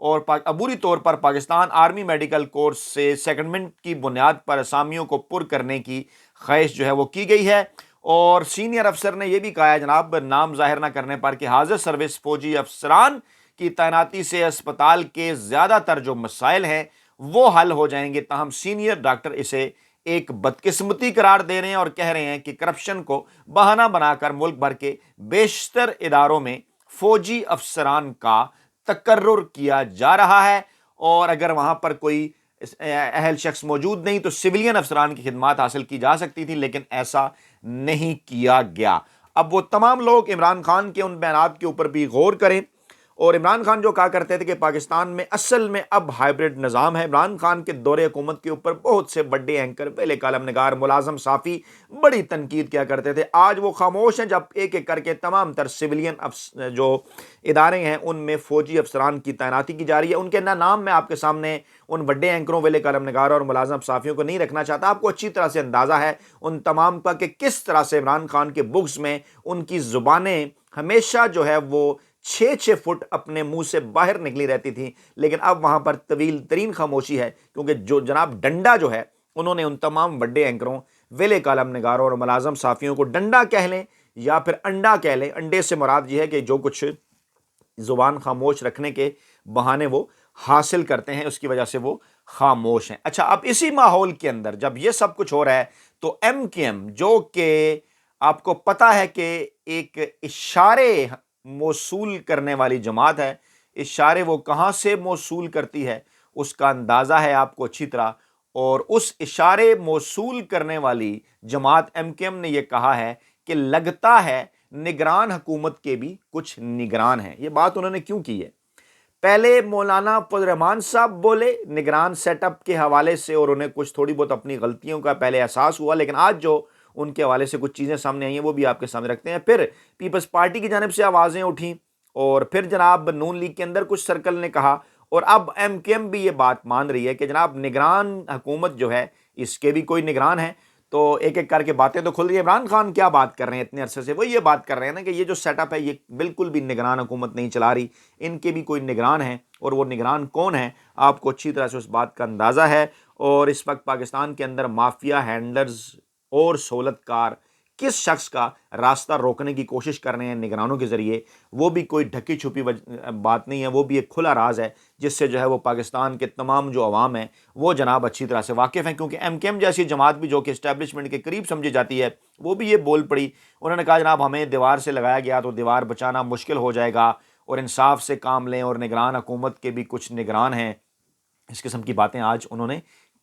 اور عبوری طور پر پاکستان آرمی میڈیکل کورس سے سیکنڈمنٹ کی بنیاد پر اسامیوں کو پر کرنے کی خواہش جو ہے وہ کی گئی ہے۔ اور سینئر افسر نے یہ بھی کہا ہے جناب، نام ظاہر نہ کرنے پر، کہ حاضر سروس فوجی افسران کی تعیناتی سے اسپتال کے زیادہ تر جو مسائل ہیں وہ حل ہو جائیں گے، تاہم سینئر ڈاکٹر اسے ایک بدقسمتی قرار دے رہے ہیں اور کہہ رہے ہیں کہ کرپشن کو بہانہ بنا کر ملک بھر کے بیشتر اداروں میں فوجی افسران کا تقرر کیا جا رہا ہے، اور اگر وہاں پر کوئی اہل شخص موجود نہیں تو سویلین افسران کی خدمات حاصل کی جا سکتی تھی، لیکن ایسا نہیں کیا گیا۔ اب وہ تمام لوگ عمران خان کے ان بیانات کے اوپر بھی غور کریں، اور عمران خان جو کہا کرتے تھے کہ پاکستان میں اصل میں اب ہائیبرڈ نظام ہے، عمران خان کے دور حکومت کے اوپر بہت سے بڑے اینکر، پہلے کالم نگار، ملازم صحافی بڑی تنقید کیا کرتے تھے، آج وہ خاموش ہیں جب ایک ایک کر کے تمام تر سویلین جو ادارے ہیں ان میں فوجی افسران کی تعیناتی کی جا رہی ہے۔ ان کے نام میں آپ کے سامنے ان بڑے اینکروں، ویلے کالم نگاروں اور ملازم صحافیوں کو نہیں رکھنا چاہتا، آپ کو اچھی طرح سے اندازہ ہے ان تمام کا کہ کس طرح سے عمران خان کے بغض میں ان کی زبانیں ہمیشہ جو ہے وہ 6 فٹ اپنے منہ سے باہر نکلی رہتی تھیں، لیکن اب وہاں پر طویل ترین خاموشی ہے، کیونکہ جو جناب ڈنڈا جو ہے انہوں نے ان تمام بڑے اینکروں، ویلے کالم نگاروں اور ملازم صحافیوں کو ڈنڈا کہہ لیں یا پھر انڈا کہہ لیں، انڈے سے مراد یہ ہے کہ جو کچھ زبان خاموش رکھنے کے بہانے وہ حاصل کرتے ہیں، اس کی وجہ سے وہ خاموش ہیں۔ اچھا، اب اسی ماحول کے اندر جب یہ سب کچھ ہو رہا ہے تو ایم کیو ایم، جو کہ آپ کو پتا ہے کہ ایک اشارے موصول کرنے والی جماعت ہے، اشارے وہ کہاں سے موصول کرتی ہے اس کا اندازہ ہے آپ کو اچھی طرح، اور اس اشارے موصول کرنے والی جماعت ایم کیو ایم نے یہ کہا ہے کہ لگتا ہے نگران حکومت کے بھی کچھ نگران ہیں۔ یہ بات انہوں نے کیوں کی ہے؟ پہلے مولانا فضل الرحمان صاحب بولے نگران سیٹ اپ کے حوالے سے، اور انہیں کچھ تھوڑی بہت اپنی غلطیوں کا پہلے احساس ہوا، لیکن آج جو ان کے حوالے سے کچھ چیزیں سامنے آئی ہیں وہ بھی آپ کے سامنے رکھتے ہیں۔ پھر پیپلز پارٹی کی جانب سے آوازیں اٹھیں، اور پھر جناب نون لیگ کے اندر کچھ سرکل نے کہا، اور اب ایم کیو ایم بھی یہ بات مان رہی ہے کہ جناب نگران حکومت جو ہے اس کے بھی کوئی نگران ہے۔ تو ایک ایک کر کے باتیں تو کھل رہی ہیں۔ عمران خان کیا بات کر رہے ہیں اتنے عرصے سے؟ وہ یہ بات کر رہے ہیں نا کہ یہ جو سیٹ اپ ہے یہ بالکل بھی نگران حکومت نہیں چلا رہی، ان کے بھی کوئی نگران ہیں، اور وہ نگران کون ہیں آپ کو اچھی طرح سے اس بات کا اندازہ ہے۔ اور اس وقت پاکستان کے اندر مافیا ہینڈلرز اور سہولت کار کس شخص کا راستہ روکنے کی کوشش کر رہے ہیں نگرانوں کے ذریعے، وہ بھی کوئی ڈھکی چھپی بات نہیں ہے، وہ بھی ایک کھلا راز ہے جس سے جو ہے وہ پاکستان کے تمام جو عوام ہیں وہ جناب اچھی طرح سے واقف ہیں، کیونکہ ایم کیو ایم جیسی جماعت بھی جو کہ اسٹیبلشمنٹ کے قریب سمجھی جاتی ہے وہ بھی یہ بول پڑی۔ انہوں نے کہا جناب ہمیں دیوار سے لگایا گیا تو دیوار بچانا مشکل ہو جائے گا، اور انصاف سے کام لیں، اور نگران حکومت کے بھی کچھ نگران ہیں، اس قسم کی باتیں آج انہوں نے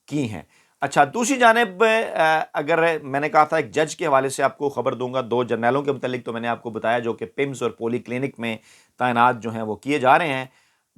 کی ہیں۔ اچھا، دوسری جانب اگر میں نے کہا تھا ایک جج کے حوالے سے آپ کو خبر دوں گا، 2 جرنیلوں کے متعلق تو میں نے آپ کو بتایا جو کہ پمز اور پولی کلینک میں تعینات جو ہیں وہ کیے جا رہے ہیں۔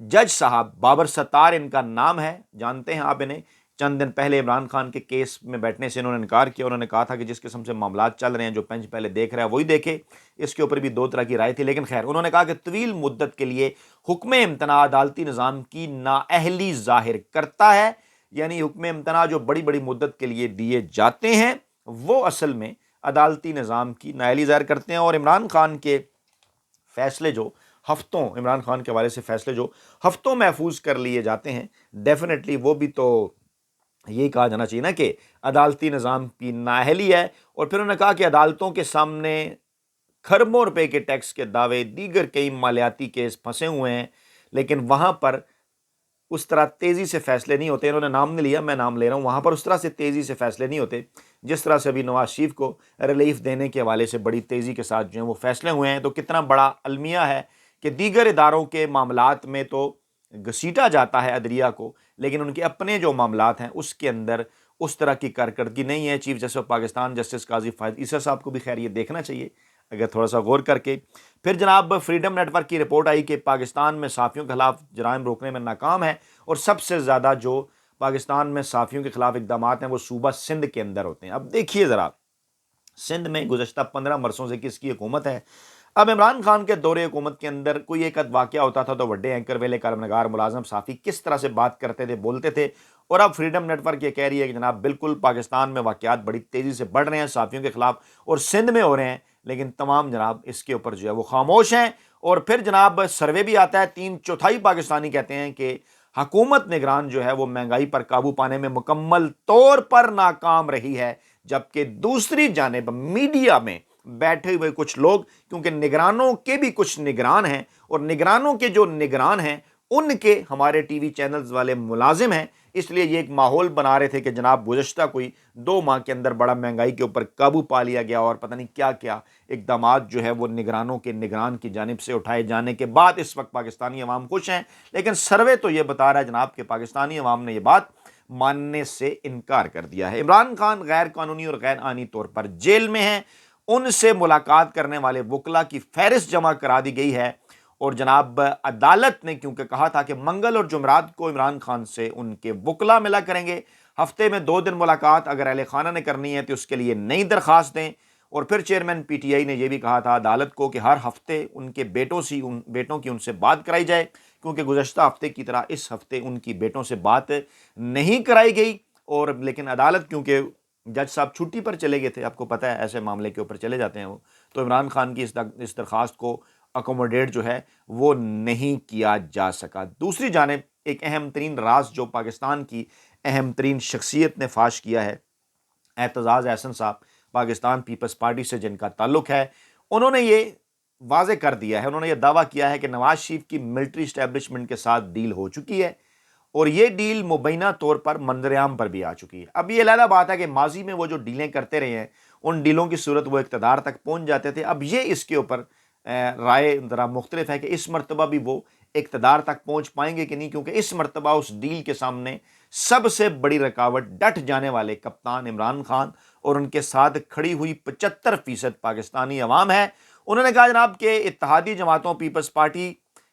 جج صاحب بابر ستار ان کا نام ہے، جانتے ہیں آپ انہیں، چند دن پہلے عمران خان کے کیس میں بیٹھنے سے انہوں نے انکار کیا، انہوں نے کہا تھا کہ جس قسم سے معاملات چل رہے ہیں جو بینچ پہلے دیکھ رہا ہے وہی دیکھے، اس کے اوپر بھی 2 طرح کی رائے تھی، لیکن خیر انہوں نے کہا کہ طویل مدت کے لیے حکم امتناع عدالتی نظام کی نااہلی ظاہر کرتا ہے، یعنی حکم امتناع جو بڑی بڑی مدت کے لیے دیے جاتے ہیں وہ اصل میں عدالتی نظام کی نااہلی ظاہر کرتے ہیں۔ اور عمران خان کے فیصلے جو ہفتوں، عمران خان کے حوالے سے فیصلے جو ہفتوں محفوظ کر لیے جاتے ہیں، ڈیفینیٹلی وہ بھی تو یہی کہا جانا چاہیے نا کہ عدالتی نظام کی نااہلی ہے۔ اور پھر انہوں نے کہا کہ عدالتوں کے سامنے کھربوں روپے کے ٹیکس کے دعوے، دیگر کئی مالیاتی کیس پھنسے ہوئے ہیں، لیکن وہاں پر اس طرح تیزی سے فیصلے نہیں ہوتے۔ انہوں نے نام نہیں لیا، میں نام لے رہا ہوں، وہاں پر اس طرح سے تیزی سے فیصلے نہیں ہوتے جس طرح سے ابھی نواز شریف کو ریلیف دینے کے حوالے سے بڑی تیزی کے ساتھ جو ہیں وہ فیصلے ہوئے ہیں۔ تو کتنا بڑا المیہ ہے کہ دیگر اداروں کے معاملات میں تو گھسیٹا جاتا ہے عدلیہ کو، لیکن ان کے اپنے جو معاملات ہیں اس کے اندر اس طرح کی کارکردگی نہیں ہے۔ Chief justice of Pakistan justice قاضی فائز عیسیٰ صاحب کو بھی خیر یہ دیکھنا چاہیے اگر تھوڑا سا غور کر کے۔ پھر جناب فریڈم نیٹ ورک کی رپورٹ آئی کہ پاکستان میں صحافیوں کے خلاف جرائم روکنے میں ناکام ہے، اور سب سے زیادہ جو پاکستان میں صحافیوں کے خلاف اقدامات ہیں وہ صوبہ سندھ کے اندر ہوتے ہیں۔ اب دیکھیے ذرا، سندھ میں گزشتہ 15 برسوں سے کس کی حکومت ہے؟ اب عمران خان کے دور حکومت کے اندر کوئی ایک واقعہ ہوتا تھا تو بڑے اینکر، ویلے کالم نگار، ملازم صحافی کس طرح سے بات کرتے تھے، بولتے تھے، اور اب فریڈم نیٹ ورک یہ کہہ رہی ہے کہ جناب بالکل پاکستان میں واقعات بڑی تیزی سے بڑھ رہے ہیں صحافیوں کے خلاف، اور سندھ میں ہو رہے ہیں، لیکن تمام جناب اس کے اوپر جو ہے وہ خاموش ہیں، اور پھر جناب سروے بھی آتا ہے، 3/4 پاکستانی کہتے ہیں کہ حکومت نگران جو ہے وہ مہنگائی پر قابو پانے میں مکمل طور پر ناکام رہی ہے، جبکہ دوسری جانب میڈیا میں بیٹھے ہوئے کچھ لوگ، کیونکہ نگرانوں کے بھی کچھ نگران ہیں اور نگرانوں کے جو نگران ہیں ان کے ہمارے ٹی وی چینلز والے ملازم ہیں، اس لیے یہ ایک ماحول بنا رہے تھے کہ جناب گزشتہ کوئی 2 ماہ کے اندر بڑا مہنگائی کے اوپر قابو پا لیا گیا اور پتہ نہیں کیا کیا اقدامات جو ہے وہ نگرانوں کے نگران کی جانب سے اٹھائے جانے کے بعد اس وقت پاکستانی عوام خوش ہیں، لیکن سروے تو یہ بتا رہا ہے جناب کہ پاکستانی عوام نے یہ بات ماننے سے انکار کر دیا ہے۔ عمران خان غیر قانونی اور غیر آئینی طور پر جیل میں ہیں، ان سے ملاقات کرنے والے وکلاء کی فہرست جمع کرا دی گئی ہے، اور جناب عدالت نے کیونکہ کہا تھا کہ منگل اور جمعرات کو عمران خان سے ان کے وکلاء ملا کریں گے، ہفتے میں 2 دن ملاقات اگر اہل خانہ نے کرنی ہے تو اس کے لیے نئی درخواست دیں، اور پھر چیئرمین پی ٹی آئی نے یہ بھی کہا تھا عدالت کو کہ ہر ہفتے ان کے بیٹوں کی ان سے بات کرائی جائے، کیونکہ گزشتہ ہفتے کی طرح اس ہفتے ان کی بیٹوں سے بات نہیں کرائی گئی، اور لیکن عدالت کیونکہ جج صاحب چھٹی پر چلے گئے تھے، آپ کو پتہ ہے ایسے معاملے کے اوپر چلے جاتے ہیں وہ، تو عمران خان کی اس درخواست کو اکوموڈیٹ جو ہے وہ نہیں کیا جا سکا۔ دوسری جانب ایک اہم ترین راز جو پاکستان کی اہم ترین شخصیت نے فاش کیا ہے، اعتزاز احسن صاحب پاکستان پیپلز پارٹی سے جن کا تعلق ہے، انہوں نے یہ واضح کر دیا ہے، انہوں نے یہ دعویٰ کیا ہے کہ نواز شریف کی ملٹری اسٹیبلشمنٹ کے ساتھ ڈیل ہو چکی ہے، اور یہ ڈیل مبینہ طور پر منظر عام پر بھی آ چکی ہے۔ اب یہ علیحدہ بات ہے کہ ماضی میں وہ جو ڈیلیں کرتے رہے ہیں ان ڈیلوں کی صورت وہ اقتدار تک پہنچ جاتے تھے، اب یہ اس کے اوپر رائے ذرا مختلف ہے کہ اس مرتبہ بھی وہ اقتدار تک پہنچ پائیں گے کہ نہیں، کیونکہ اس مرتبہ اس ڈیل کے سامنے سب سے بڑی رکاوٹ ڈٹ جانے والے کپتان عمران خان اور ان کے ساتھ کھڑی ہوئی 75% پاکستانی عوام ہے۔ انہوں نے کہا جناب کہ اتحادی جماعتوں پیپلز پارٹی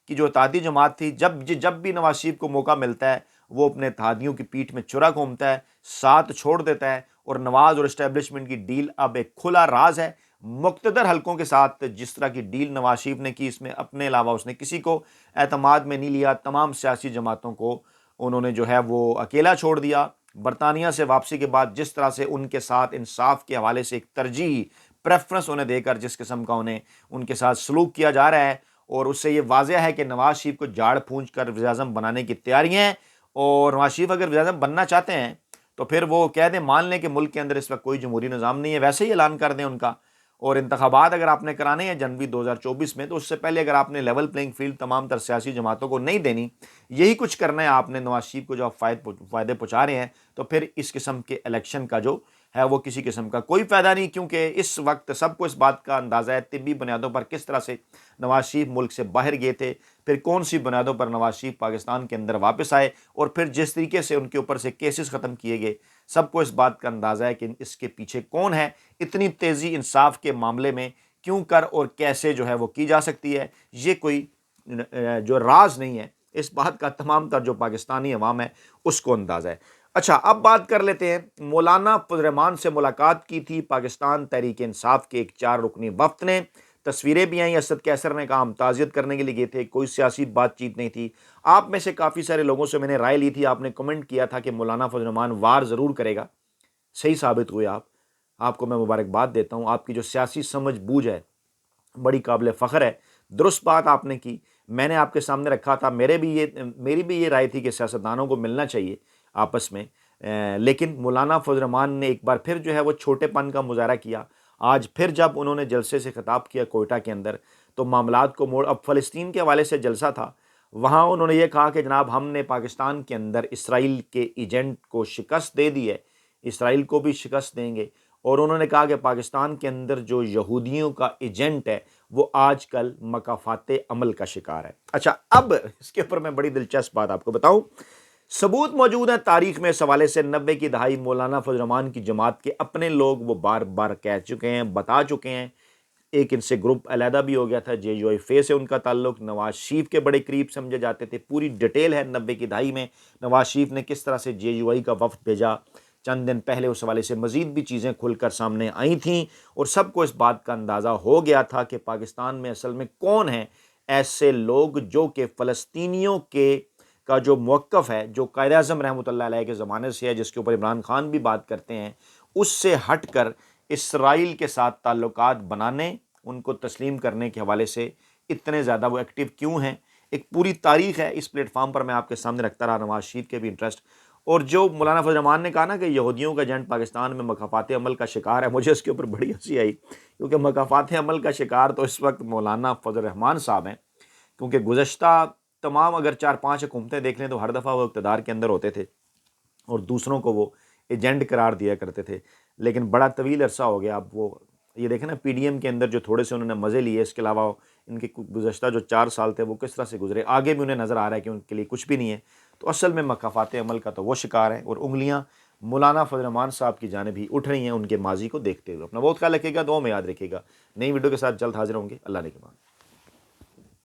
کی جو اتحادی جماعت تھی، جب بھی نواز شریف کو موقع ملتا ہے وہ اپنے اتحادیوں کی پیٹھ میں چھرا گھومتا ہے، ساتھ چھوڑ دیتا ہے، اور نواز اور اسٹیبلشمنٹ کی ڈیل اب ایک کھلا راز ہے۔ مقتدر حلقوں کے ساتھ جس طرح کی ڈیل نواز شریف نے کی، اس میں اپنے علاوہ اس نے کسی کو اعتماد میں نہیں لیا، تمام سیاسی جماعتوں کو انہوں نے جو ہے وہ اکیلا چھوڑ دیا۔ برطانیہ سے واپسی کے بعد جس طرح سے ان کے ساتھ انصاف کے حوالے سے ایک ترجیح پریفرنس انہیں دے کر جس قسم کا انہیں ان کے ساتھ سلوک کیا جا رہا ہے، اور اس سے یہ واضح ہے کہ نواز شریف کو جھاڑ پھونچ کر وزیر اعظم بنانے کی تیاریاں ہیں، اور نواز شریف اگر وزیر اعظم بننا چاہتے ہیں تو پھر وہ کہہ دیں، مان لیں کہ ملک کے اندر اس وقت کوئی جمہوری نظام نہیں ہے، ویسے ہی اعلان کر دیں ان کا، اور انتخابات اگر آپ نے کرانے ہیں جنوری 2024 میں تو اس سے پہلے اگر آپ نے لیول پلینگ فیلڈ تمام تر سیاسی جماعتوں کو نہیں دینی، یہی کچھ کرنا ہے آپ نے نواز شریف کو جو آپ فائدے پہنچا رہے ہیں، تو پھر اس قسم کے الیکشن کا جو ہے وہ کسی قسم کا کوئی فائدہ نہیں، کیونکہ اس وقت سب کو اس بات کا اندازہ ہے طبی بنیادوں پر کس طرح سے نواز شریف ملک سے باہر گئے تھے، پھر کون سی بنیادوں پر نواز شریف پاکستان کے اندر واپس آئے، اور پھر جس طریقے سے ان کے اوپر سے کیسز ختم کیے گئے، سب کو اس بات کا اندازہ ہے کہ اس کے پیچھے کون ہے، اتنی تیزی انصاف کے معاملے میں کیوں کر اور کیسے جو ہے وہ کی جا سکتی ہے، یہ کوئی جو راز نہیں ہے، اس بات کا تمام تر جو پاکستانی عوام ہے اس کو اندازہ ہے۔ اچھا، اب بات کر لیتے ہیں، مولانا فضل الرحمان سے ملاقات کی تھی پاکستان تحریک انصاف کے ایک 4 رکنی وفد نے، تصویریں بھی آئیں، اسد کیسر نے کہا ہم تعزیت کرنے کے لیے گئے تھے، کوئی سیاسی بات چیت نہیں تھی۔ آپ میں سے کافی سارے لوگوں سے میں نے رائے لی تھی، آپ نے کمنٹ کیا تھا کہ مولانا فضل الرحمان وار ضرور کرے گا، صحیح ثابت ہوئے آپ کو میں مبارکباد دیتا ہوں، آپ کی جو سیاسی سمجھ بوجھ ہے بڑی قابل فخر ہے، درست بات آپ نے کی، میں نے آپ کے سامنے رکھا تھا، میری بھی یہ رائے تھی کہ سیاستدانوں کو ملنا چاہیے آپس میں، لیکن مولانا فضل الرحمان نے ایک بار پھر جو ہے وہ چھوٹے پن کا مظاہرہ کیا۔ آج پھر جب انہوں نے جلسے سے خطاب کیا کوئٹہ کے اندر تو معاملات کو اب فلسطین کے حوالے سے جلسہ تھا، وہاں انہوں نے یہ کہا کہ جناب ہم نے پاکستان کے اندر اسرائیل کے ایجنٹ کو شکست دے دی ہے، اسرائیل کو بھی شکست دیں گے، اور انہوں نے کہا کہ پاکستان کے اندر جو یہودیوں کا ایجنٹ ہے وہ آج کل مکافات عمل کا شکار ہے۔ اچھا، اب اس کے اوپر میں بڑی دلچسپ بات آپ کو بتاؤں، ثبوت موجود ہے تاریخ میں اس حوالے سے، 90 کی دہائی مولانا فضل الرحمان کی جماعت کے اپنے لوگ وہ بار بار کہہ چکے ہیں، بتا چکے ہیں، ایک ان سے گروپ علیحدہ بھی ہو گیا تھا، جے یو آئی فے سے ان کا تعلق، نواز شریف کے بڑے قریب سمجھے جاتے تھے، پوری ڈیٹیل ہے 90 کی دہائی میں نواز شریف نے کس طرح سے جے یو آئی کا وفد بھیجا، چند دن پہلے اس حوالے سے مزید بھی چیزیں کھل کر سامنے آئی تھیں، اور سب کو اس بات کا اندازہ ہو گیا تھا کہ پاکستان میں اصل میں کون ہیں ایسے لوگ جو کہ فلسطینیوں کا جو موقف ہے، جو قائد اعظم رحمۃ اللہ علیہ کے زمانے سے ہے، جس کے اوپر عمران خان بھی بات کرتے ہیں، اس سے ہٹ کر اسرائیل کے ساتھ تعلقات بنانے، ان کو تسلیم کرنے کے حوالے سے اتنے زیادہ وہ ایکٹیو کیوں ہیں. ایک پوری تاریخ ہے اس پلیٹ فارم پر میں آپ کے سامنے رکھتا رہا, نواز شریف کے بھی انٹرسٹ. اور جو مولانا فضل الرحمان نے کہا نا کہ یہودیوں کا ایجنٹ پاکستان میں مخافات عمل کا شکار ہے, مجھے اس کے اوپر بڑی ہنسی آئی, کیونکہ مخافات عمل کا شکار تو اس وقت مولانا فضل الرحمان صاحب ہیں, کیونکہ گزشتہ تمام اگر 4-5 حکومتیں دیکھ لیں تو ہر دفعہ وہ اقتدار کے اندر ہوتے تھے اور دوسروں کو وہ ایجنٹ قرار دیا کرتے تھے. لیکن بڑا طویل عرصہ ہو گیا, اب وہ یہ دیکھیں نا پی ڈی ایم کے اندر جو تھوڑے سے انہوں نے مزے لیے, اس کے علاوہ ان کے گزشتہ جو 4 سال تھے وہ کس طرح سے گزرے, آگے بھی انہیں نظر آ رہا ہے کہ ان کے لیے کچھ بھی نہیں ہے. تو اصل میں مخافات عمل کا تو وہ شکار ہیں, اور انگلیاں مولانا فضل الرحمان صاحب کی جانب ہی اٹھ رہی ہیں ان کے ماضی کو دیکھتے ہوئے. اپنا بہت خیال رکھیے گا, دعاؤں میں یاد رکھیے گا. نئی ویڈیو کے ساتھ جلد حاضر ہوں گے. اللہ نے کے بعد.